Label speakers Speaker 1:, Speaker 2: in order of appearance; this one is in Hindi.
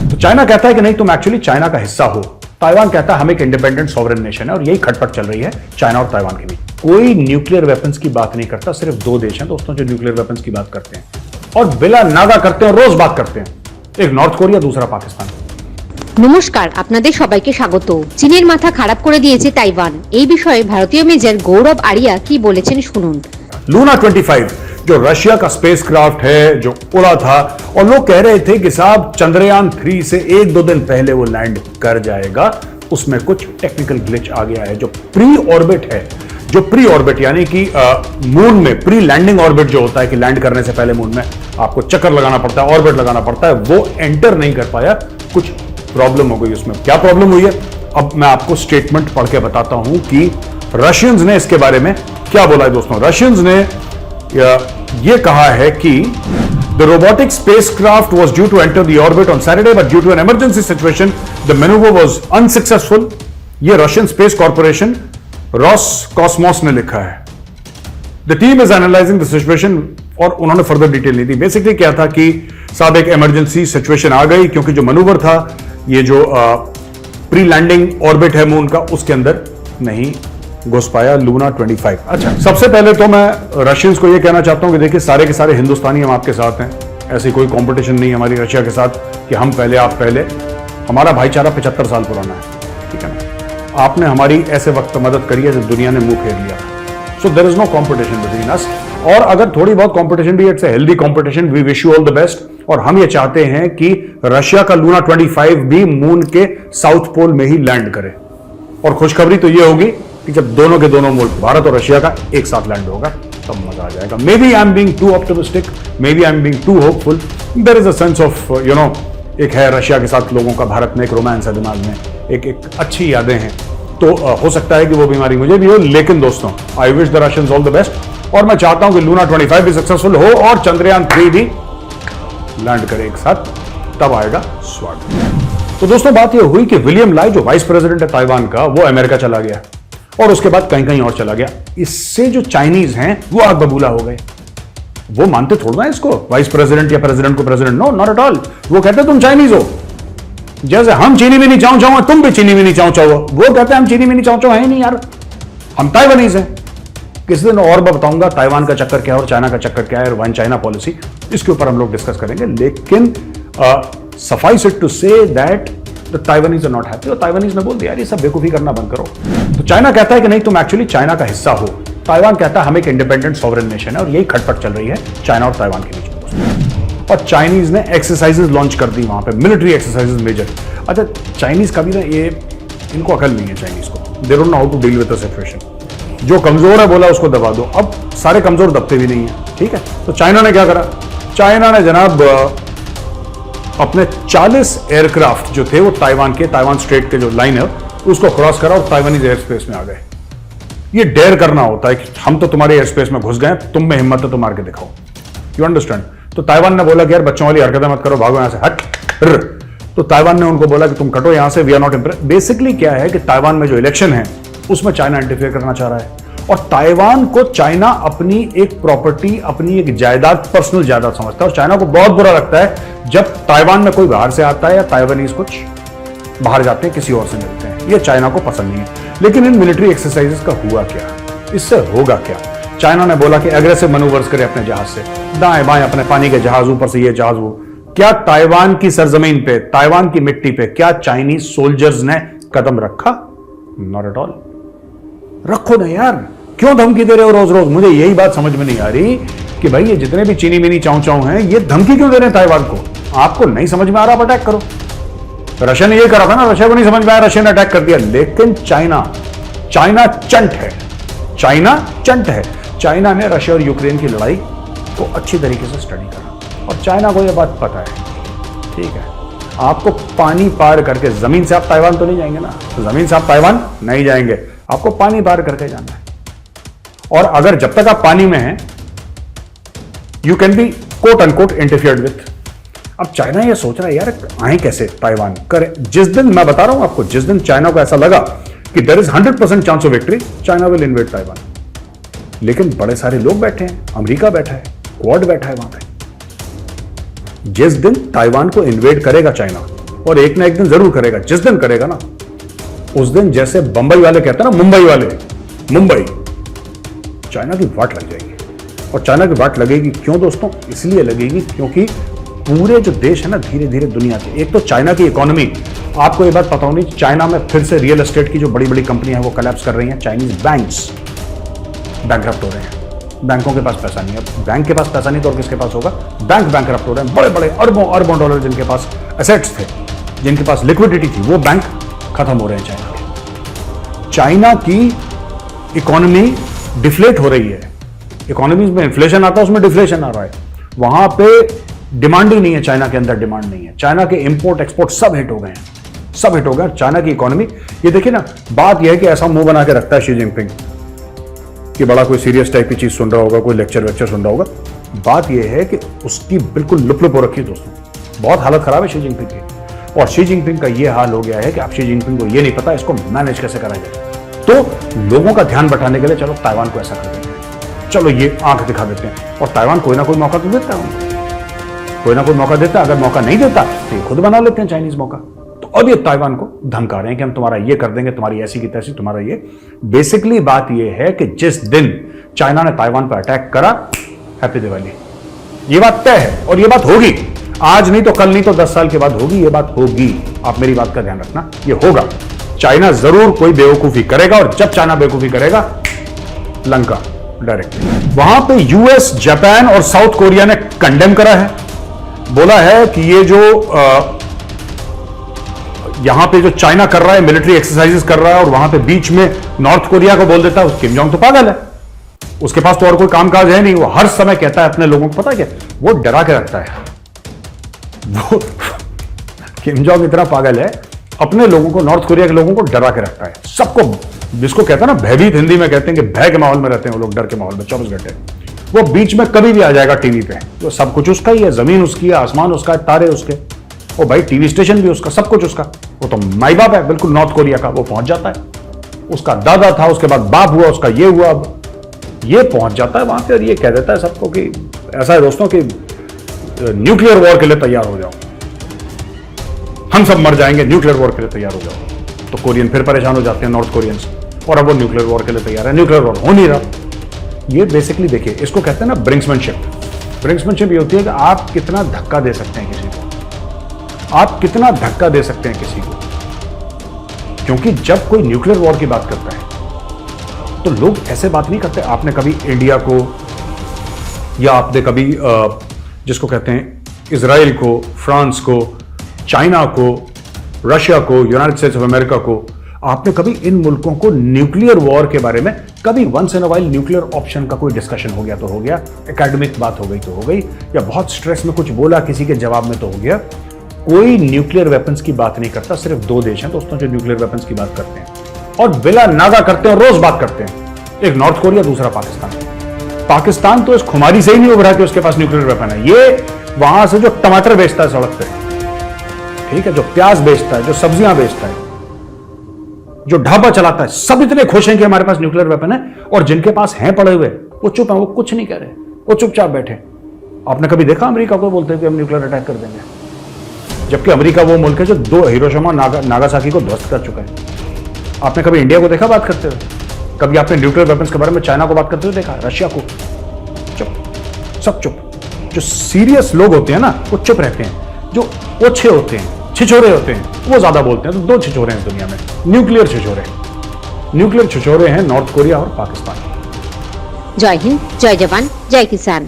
Speaker 1: तो चाइना कहता है कि नहीं, तुम एक्चुअली चाइना का हिस्सा हो। ताइवान कहता है हम एक इंडिपेंडेंट सॉवरेन नेशन है, और यही खटपट चल रही है चाइना और ताइवान के बीच। कोई न्यूक्लियर वेपन्स की बात नहीं करता, सिर्फ दो देश हैं दोस्तों जो न्यूक्लियर वेपन्स की बात करते हैं, और बिला नागा करते हैं, रोज बात करते हैं। एक नॉर्थ कोरिया, दूसरा पाकिस्तान।
Speaker 2: নমস্কার, আপনাদের সবাইকে স্বাগত। চীনের মাথা খারাপ করে দিয়েছে তাইওয়ান। এই বিষয়ে ভারতীয় মেজর গৌরব আরিয়া কি বলেছেন শুনুন।
Speaker 1: लूना 25 जो रशिया का स्पेसक्राफ्ट है, जो उड़ा था, और लोग कह रहे थे कि साहब चंद्रयान 3 से एक दो दिन पहले वो लैंड कर जाएगा, उसमें कुछ टेक्निकल ग्लिच आ गया है। जो प्री ऑर्बिट है, जो प्री ऑर्बिट यानी कि मून में प्री लैंडिंग ऑर्बिट जो होता है कि लैंड करने से पहले मून में आपको चक्कर लगाना पड़ता है, ऑर्बिट लगाना पड़ता है, वो एंटर नहीं कर पाया। कुछ प्रॉब्लम हो गई उसमें। क्या प्रॉब्लम हुई है अब मैं आपको स्टेटमेंट पढ़ के बताता हूं कि रशियंस ने इसके बारे में क्या बोला है दोस्तों। रशियंस ने यह कहा है कि the robotic spacecraft was due to enter the orbit on Saturday, but due to an emergency situation the manoeuvre was unsuccessful. यह रशियन स्पेस कॉर्पोरेशन रोसकॉस्मोस ने लिखा है। The team is analysing the situation, और उन्होंने फर्दर डिटेल नहीं दी। बेसिकली क्या था कि साहब एक इमरजेंसी सिचुएशन आ गई, क्योंकि जो मैन्यूवर था, ये जो प्री लैंडिंग ऑर्बिट है मून का, उसके अंदर नहीं घुस पाया लूना 25। अच्छा, सबसे पहले तो मैं रशियंस को ये कहना चाहता हूं कि देखिए सारे के सारे हिंदुस्तानी हम आपके साथ हैं। ऐसी कोई कंपटीशन नहीं है हमारी रशिया के साथ कि हम पहले आप पहले। हमारा भाईचारा 75 साल पुराना है, ठीक है ना। आपने हमारी ऐसे वक्त मदद करी है जब दुनिया ने मुंह फेर लिया। So there is no competition between us, और अगर थोड़ी बहुत कंपटीशन भी, it's a healthy competition. We wish you all the best, और हम ये चाहते हैं कि रशिया का लूना 25 भी मून के साउथ पोल में ही लैंड करे। और खुशखबरी तो ये होगी कि जब दोनों के दोनों मुल्क, भारत और रशिया का, एक साथ लैंड होगा, तब मजा आ जाएगा। Maybe I am being too optimistic, maybe I am being too hopeful. There is a sense of एक है रशिया के साथ लोगों का, भारत में एक रोमांस है दिमाग में, एक अच्छी यादें हैं। तो हो सकता है कि वो बीमारी मुझे भी हो, लेकिन दोस्तों I wish the Russians all the best, और मैं चाहता हूं कि लूना 25 भी सक्सेसफुल हो और चंद्रयान 3 भी लैंड करे एक साथ, तब आएगा स्वागत। तो दोस्तों बात यह हुई कि विलियम लाई जो वाइस प्रेसिडेंट है ताइवान का, वो अमेरिका चला गया, और उसके बाद कहीं कहीं और चला गया। इससे जो चाइनीज हैं वो आग बबूला हो गए। वो मानते थोड़ा ना इसको, वाइस प्रेसिडेंट या प्रेसिडेंट को president, no not at all. वो कहते तुम चाइनीज हो, जैसे हम चीनी में नहीं चाऊ चाऊ, तुम भी चीनी में नहीं चाऊ चाऊ। वो कहते हैं हम चीनी में नहीं चाऊ चाऊ है नहीं यार, हम ताइवानीज हैं। किसी दिन और मैं बताऊंगा ताइवान का चक्कर क्या है और चाइना का चक्कर क्या है, और वन चाइना पॉलिसी, इसके ऊपर हम लोग डिस्कस करेंगे। लेकिन suffice it to say that the Taiwanese are not happy, और ताइवानीज ने बोल दिया यार ये सब बेवकूफी करना बंद करो। तो चाइना कहता है कि नहीं, तुम एक्चुअली चाइना का हिस्सा हो। ताइवान कहता है हम एक इंडिपेंडेंट सॉवरेन नेशन है, और यही खटपट चल रही है चाइना और ताइवान के बीच में। और चाइनीज ने एक्सरसाइजेज लॉन्च कर दी वहां पे, मिलिट्री एक्सरसाइजेज मेजर। अच्छा, चाइनीज का भी ना ये, इनको अकल नहीं है चाइनीज को, they don't know how to deal with the situation. जो कमजोर है बोला उसको दबा दो। अब सारे कमजोर दबते भी नहीं है, ठीक है। तो चाइना ने क्या करा, चाइना ने जनाब अपने 40 एयरक्राफ्ट जो थे वो ताइवान स्ट्रेट के जो लाइन है उसको क्रॉस करा, और ताइवानीज एयर स्पेस में आ गए। ये डेयर करना होता है कि हम तो तुम्हारे एयर स्पेस में घुस गए, तुम में हिम्मत है तो मार के दिखाओ। You understand. तो ताइवान ने बोला कि यार बच्चों वाली हरकतें मत करो, भागो यहां से, हट। तो ताइवान ने उनको बोला कि तुम कटो यहां से, we are not impressed. Basically क्या है कि ताइवान में जो इलेक्शन है उसमें चाइना इंटरफेयर करना चाह रहा है, और ताइवान को चाइना अपनी एक प्रॉपर्टी, अपनी एक जायदाद, पर्सनल जायदाद समझता है। और चाइना को बहुत बुरा लगता है जब ताइवान में कोई बाहर से आता है या ताइवानीज कुछ बाहर जाते हैं, किसी और से मिलते हैं। ये चाइना को पसंद नहीं है। लेकिन इन मिलिट्री एक्सरसाइजेस का हुआ क्या, इससे होगा क्या? चाइना ने बोला कि एग्रेसिव मैनूवर्स करे अपने जहाज से, दाएं बाएं अपने पानी के जहाज, ऊपर से ये जहाज वो। क्या ताइवान की सरजमीन पे, ताइवान की मिट्टी पे क्या चाइनीज सोल्जर्स ने कदम रखा? Not at all. रखो ना यार, क्यों धमकी दे रहे हो रोज रोज? मुझे यही बात समझ में नहीं आ रही कि भाई ये जितने भी चीनी मिनी चाऊ चाऊ हैं, ये धमकी क्यों दे रहे हैं ताइवान को? आपको नहीं समझ में आ रहा, अटैक करो। रशिया ने ये करा था ना, रशिया को नहीं समझ में आया, रशिया ने अटैक कर दिया। लेकिन चाइना चंट है, चाइना चंट है। चाइना ने रशिया और यूक्रेन की लड़ाई को अच्छी तरीके से स्टडी करा, और चाइना को यह बात पता है, ठीक है। आपको पानी पार करके, जमीन से आप ताइवान तो नहीं जाएंगे ना, जमीन से आप ताइवान नहीं जाएंगे, आपको पानी पार करके जाना है। और अगर जब तक आप पानी में हैं, you can be quote unquote interfered with. अब चाइना ये सोच रहा है यार आए कैसे ताइवान करे। जिस दिन, मैं बता रहा हूं आपको, जिस दिन चाइना को ऐसा लगा कि there is 100% chance of victory, China will invade Taiwan. लेकिन बड़े सारे लोग बैठे हैं, अमेरिका बैठा है, क्वाड बैठा है वहां पे। जिस दिन ताइवान को इन्वेड करेगा चाइना, और एक ना एक दिन जरूर करेगा। जिस दिन करेगा ना, उस दिन जैसे बंबई वाले कहते हैं ना, मुंबई वाले, मुंबई, चाइना की वाट लग जाएगी। और चाइना की वाट लगेगी क्यों दोस्तों? इसलिए लगेगी क्योंकि पूरे जो देश है ना, धीरे धीरे दुनिया के, एक तो चाइना की इकोनॉमी, आपको ये बात पता होनी, चाइना में फिर से रियल एस्टेट की जो बड़ी बड़ी कंपनियां हैं वो कोलैप्स कर रही हैं। चाइनीज बैंक्स बैंकरप्ट हो रहे हैं। बैंकों के पास पैसा नहीं है। बैंक के पास पैसा नहीं तो और किसके पास होगा? बैंक बैंकरप्ट हो रहे हैं। बड़े बड़े अरबों अरबों डॉलर जिनके पास एसेट्स थे, जिनके पास लिक्विडिटी थी, वो बैंक खत्म हो रहे हैं चाइना के। चाइना की इकोनॉमी डिफ्लेट हो रही है। इकोनॉमी में इन्फ्लेशन आता है, उसमें डिफ्लेशन आ रहा है। वहां पे डिमांड ही नहीं है, चाइना के अंदर डिमांड नहीं है। चाइना के इंपोर्ट एक्सपोर्ट सब हिट हो गए हैं, सब हिट हो गए। चाइना की इकोनॉमी, ये देखिए ना, बात यह है कि ऐसा मुंह बना के रखता है शी जिनपिंग कि बड़ा कोई सीरियस टाइप की चीज सुन रहा होगा, कोई लेक्चर सुन रहा होगा। बात यह है कि उसकी बिल्कुल लुप हो रखी है दोस्तों। बहुत हालत खराब है शी जिनपिंग की। और शी जिनपिंग का यह हाल हो गया है कि अब शी जिनपिंग को यह नहीं पता इसको मैनेज कैसे करा जाए। तो लोगों का ध्यान बटाने के लिए चलो ताइवान को ऐसा कर देते हैं, चलो ये आंख दिखा देते हैं। और ताइवान कोई ना कोई मौका तो देता है उनको, कोई ना कोई मौका देता है। अगर मौका नहीं देता तो ये खुद बना लेते हैं चाइनीज मौका। तो अब ये ताइवान को धमका रहे हैं कि हम तुम्हारा ये कर देंगे, तुम्हारी ऐसी की तैसी, तुम्हारा ये। बेसिकली बात ये है कि जिस दिन चाइना ने ताइवान पर अटैक करा, हैप्पी दिवाली, ये बात तय है। और ये बात होगी, आज नहीं तो कल, नहीं तो 10 साल के बाद होगी, ये बात होगी। आप मेरी बात का ध्यान रखना, ये होगा। चाइना जरूर कोई बेवकूफी करेगा, और जब चाइना बेवकूफी करेगा, लंका डायरेक्ट। वहां पे यूएस, जापान और साउथ कोरिया ने कंडेम करा है, बोला है कि ये जो यहां पे जो चाइना कर रहा है, मिलिट्री एक्सरसाइजेस कर रहा है, और वहां पे बीच में नॉर्थ कोरिया को बोल देता है, किम जोंग तो पागल है, उसके पास तो और कोई कामकाज है नहीं। वो हर समय कहता है अपने लोगों को, पता क्या, वो डरा के रखता है। वो किम जोंग इतना पागल है, अपने लोगों को, नॉर्थ कोरिया के लोगों को डरा के रखता है। सबको, जिसको कहता है ना भयभीत, हिंदी में कहते हैं कि भय के माहौल में रहते हैं वो लोग, डर के माहौल में 24 घंटे। वो बीच में कभी भी आ जाएगा टीवी पे, तो सब कुछ उसका ही है, जमीन उसकी है, आसमान उसका है, तारे उसके, ओ भाई टीवी स्टेशन भी उसका, सब कुछ उसका। वो तो माई बाप है बिल्कुल नॉर्थ कोरिया का। वो पहुंच जाता है, उसका दादा था, उसके बाद बाप हुआ, उसका ये हुआ, अब ये पहुंच जाता है वहां पे और ये कह देता है सबको कि ऐसा है दोस्तों कि न्यूक्लियर वॉर के लिए तैयार हो जाओ, हम सब मर जाएंगे, न्यूक्लियर वॉर के लिए तैयार हो जाओ। तो कोरियन फिर परेशान हो जाते हैं, नॉर्थ कोरियंस, और अब वो न्यूक्लियर वॉर के लिए तैयार है। न्यूक्लियर वॉर हो नहीं रहा। ये बेसिकली देखिए, इसको कहते हैं ना ब्रिंक्समैनशिप। ब्रिंक्समैनशिप ये होती है कि आप कितना धक्का दे सकते हैं किसी को, आप कितना धक्का दे सकते हैं किसी को। क्योंकि जब कोई न्यूक्लियर वॉर की बात करता है तो लोग ऐसे बात नहीं करते। आपने कभी इंडिया को, या आपने कभी जिसको कहते हैं इजराइल को, फ्रांस को, चाइना को, रशिया को, यूनाइटेड स्टेट्स ऑफ अमेरिका को, आपने कभी इन मुल्कों को न्यूक्लियर वॉर के बारे में कभी once in a while nuclear option का कोई डिस्कशन हो गया तो हो गया, एकेडमिक बात हो गई तो हो गई, या बहुत स्ट्रेस में कुछ बोला किसी के जवाब में तो हो गया। कोई न्यूक्लियर वेपन्स की बात नहीं करता। सिर्फ 2 देश हैं दोस्तों जो न्यूक्लियर वेपन्स की बात करते हैं और बिला नागा करते हैं, रोज बात करते हैं। एक नॉर्थ कोरिया, दूसरा पाकिस्तान। पाकिस्तान तो इस खुमारी से ही नहीं उभरा कि उसके पास न्यूक्लियर वेपन है। ये वहां से जो टमाटर बेचता है सड़क पे, ठीक है, जो प्याज बेचता है, जो सब्जियां बेचता है, जो ढाबा चलाता है, सब इतने खुश हैं कि हमारे पास न्यूक्लियर वेपन है। और जिनके पास हैं पड़े हुए, वो चुप हैं, वो कुछ नहीं कह रहे, वो चुपचाप बैठे। आपने कभी देखा अमेरिका को बोलते हैं कि हम न्यूक्लियर अटैक कर देंगे? जबकि अमेरिका वो मुल्क है जो 2 हिरोशिमा नागासाकी को ध्वस्त कर चुका है। आपने कभी इंडिया को देखा बात करते हुए? कभी आपने न्यूक्लियर वेपन्स के बारे में चाइना को बात करते हुए देखा? रशिया को? चुप, सब चुप। जो सीरियस लोग होते हैं ना, वो चुप रहते हैं। जो ओछे होते हैं, छिछोरे होते हैं, वो ज्यादा बोलते हैं। तो 2 छिछोरे हैं इस दुनिया में, न्यूक्लियर छिछोरे। न्यूक्लियर छिछोरे हैं नॉर्थ कोरिया और पाकिस्तान।
Speaker 2: जय हिंद, जय जवान, जय किसान।